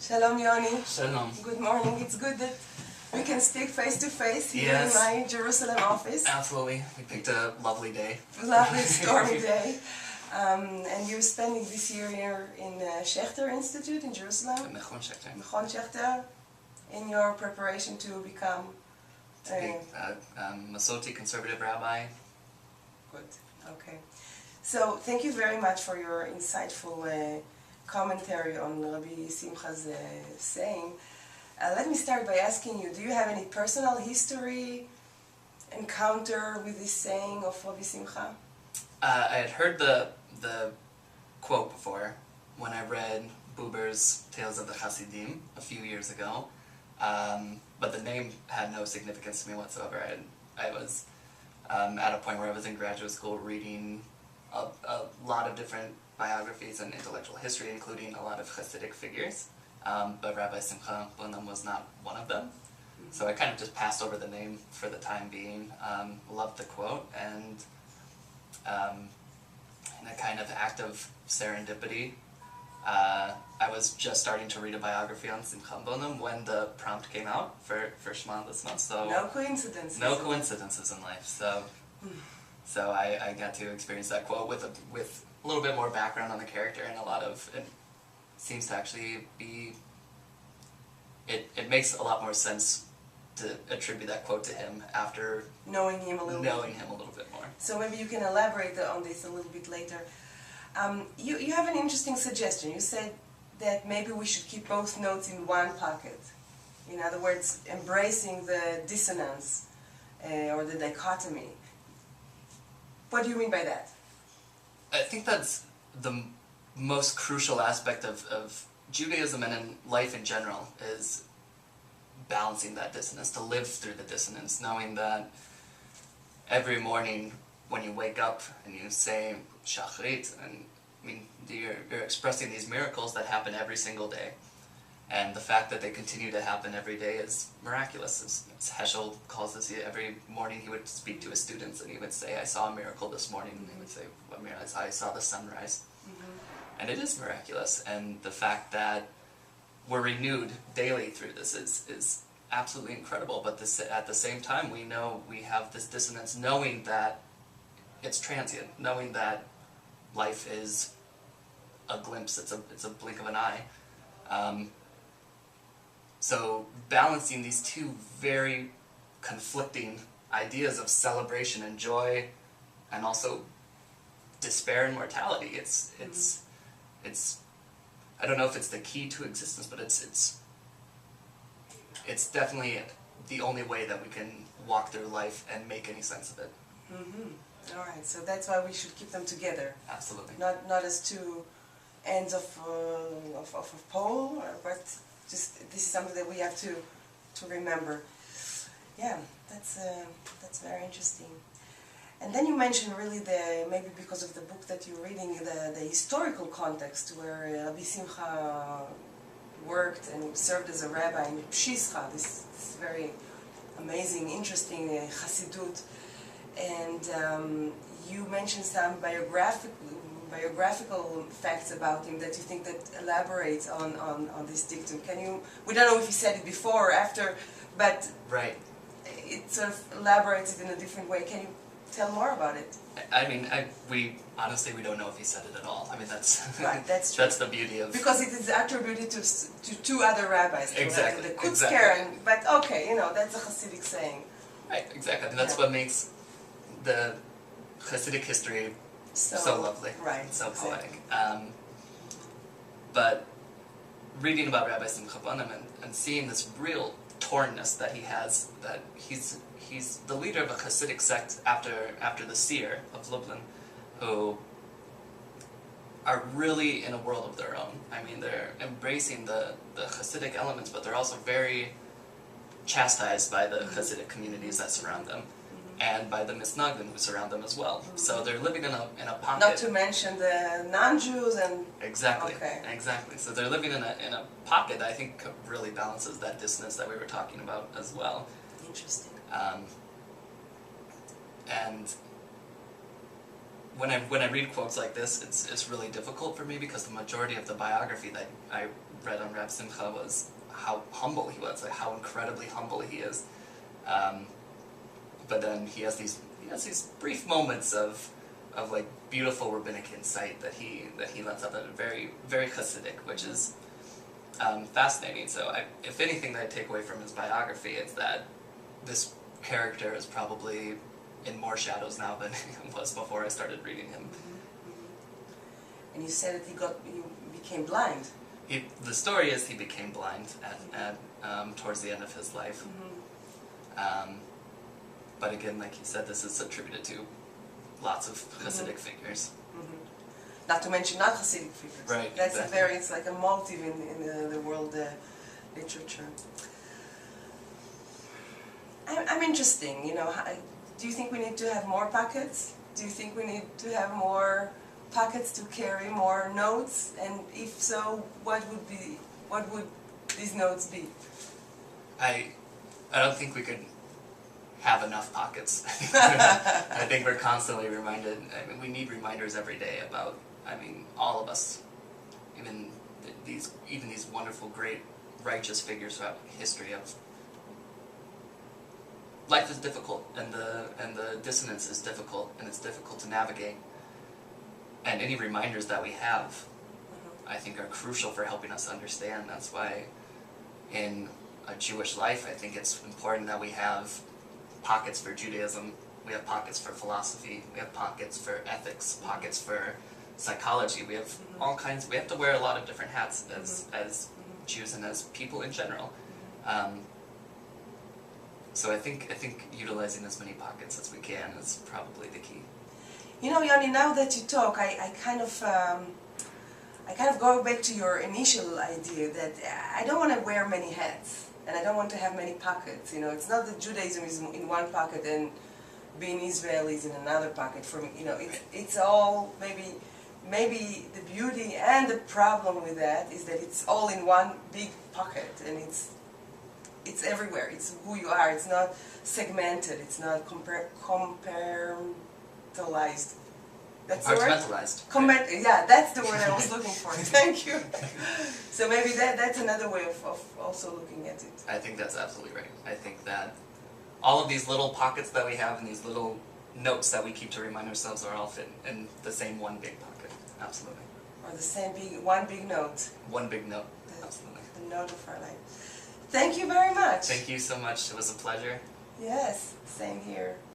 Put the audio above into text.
Shalom, Yoni. Shalom. Good morning. It's good that we can speak face to face here Yes. in my Jerusalem office. Absolutely. We picked a lovely day. Lovely, stormy day. And you're spending this year here in the Schechter Institute in Jerusalem. Mechon Shechter. Mechon Shechter, in your preparation to become To be a Masoti conservative rabbi. Good. Okay. So thank you very much for your insightful commentary on Rabbi Simcha's saying. Let me start by asking you, do you have any personal history, encounter with this saying of Rabbi Simcha? I had heard the quote before when I read Buber's Tales of the Hasidim a few years ago, but the name had no significance to me whatsoever. I was at a point where I was in graduate school reading a lot of different biographies and intellectual history, including a lot of Hasidic figures, but Rabbi Simcha Bunam was not one of them. So I kind of just passed over the name for the time being, loved the quote, and in a kind of act of serendipity, I was just starting to read a biography on Simcha Bunam when the prompt came out for Sh'ma NiSh'ma. So no coincidences. No coincidences in life. So I got to experience that quote with a little bit more background on the character, and it seems to actually be, it makes a lot more sense to attribute that quote to him after knowing him a little bit more. So maybe you can elaborate on this a little bit later. You have an interesting suggestion. You said that maybe we should keep both notes in one pocket. In other words, embracing the dissonance or the dichotomy. What do you mean by that? I think that's the most crucial aspect of Judaism and in life in general, is balancing that dissonance, to live through the dissonance, knowing that every morning when you wake up and you say Shachrit, and I mean, you're expressing these miracles that happen every single day. And the fact that they continue to happen every day is miraculous. As Heschel calls this, every morning he would speak to his students and he would say, I saw a miracle this morning. And he would say, what miracle? I saw the sunrise. And it is miraculous. And the fact that we're renewed daily through this is absolutely incredible. But at the same time, we know we have this dissonance, knowing that it's transient, knowing that life is a glimpse, it's a blink of an eye. So balancing these two very conflicting ideas of celebration and joy, and also despair and mortality, it's I don't know if it's the key to existence, but it's definitely the only way that we can walk through life and make any sense of it. All right, so that's why we should keep them together. Absolutely. Not as two ends of a pole, but just this is something that we have to remember. Yeah, that's very interesting. And then you mentioned really maybe because of the book that you're reading, the historical context where Rabbi Simcha worked and served as a rabbi in Pshischa, this very amazing, interesting Hasidut. And you mentioned some biographical facts about him that you think that elaborate on this dictum. We don't know if you said it before or after, but right. It sort of elaborates it in a different way. Can you tell more about it? I mean, we honestly don't know if he said it at all. I mean, that's right. That's true. That's the beauty of, because it is attributed to two other rabbis. Exactly. The Kutzker, Exactly. But okay, that's a Hasidic saying. Right. Exactly. I mean, that's what makes the Hasidic history so lovely, right? So exactly. poetic. But reading about Rabbi Simcha Bunam and seeing this real tornness that he has, that he's the leader of a Hasidic sect after the seer of Lublin, who are really in a world of their own. I mean, they're embracing the Hasidic elements, but they're also very chastised by the Hasidic communities that surround them, and by the Misnagdim who surround them as well. So they're living in a pocket. Not to mention the non-Jews and... Exactly. Okay. Exactly. So they're living in a pocket that I think really balances that dissonance that we were talking about as well. Interesting. And when I read quotes like this, it's really difficult for me, because the majority of the biography that I read on Rab Simcha was how humble he was, like how incredibly humble he is. But then he has these brief moments of like beautiful rabbinic insight that he lets out that are very, very Hasidic, which is fascinating. So if anything that I take away from his biography, it's that this character is probably in more shadows now than it was before I started reading him. And you said that he became blind. The story is he became blind towards the end of his life. But again, like you said, this is attributed to lots of Hasidic figures. Not to mention not Hasidic figures. Right. That's exactly. it's like a motive in the world literature. I'm interesting, you know. Do you think we need to have more pockets? Do you think we need to have more pockets to carry more notes? And if so, what would these notes be? I don't think we could have enough pockets. I think we're constantly reminded. I mean, we need reminders every day about. I mean, all of us, even these wonderful, great, righteous figures throughout history of. Life is difficult, and the dissonance is difficult, and it's difficult to navigate. And any reminders that we have, I think, are crucial for helping us understand. That's why, in a Jewish life, I think it's important that we have pockets for Judaism, we have pockets for philosophy, we have pockets for ethics, pockets for psychology. We have all kinds. We have to wear a lot of different hats as Jews and as people in general. So I think utilizing as many pockets as we can is probably the key. You know, Yoni, now that you talk, I kind of go back to your initial idea that I don't want to wear many hats, and I don't want to have many pockets. You know, it's not that Judaism is in one pocket and being Israel is in another pocket. For me, you know, it's all maybe the beauty and the problem with that is that it's all in one big pocket, and it's everywhere. It's who you are. It's not segmented. It's not compartmentalized. That's the word? Compartmentalized. Yeah, that's the word I was looking for. Thank you. So maybe that's another way of also looking at it. I think that's absolutely right. I think that all of these little pockets that we have and these little notes that we keep to remind ourselves are all fit in the same one big pocket. Absolutely. Or the same one big note. One big note. Absolutely. The note of our life. Thank you very much. Thank you so much. It was a pleasure. Yes, same here.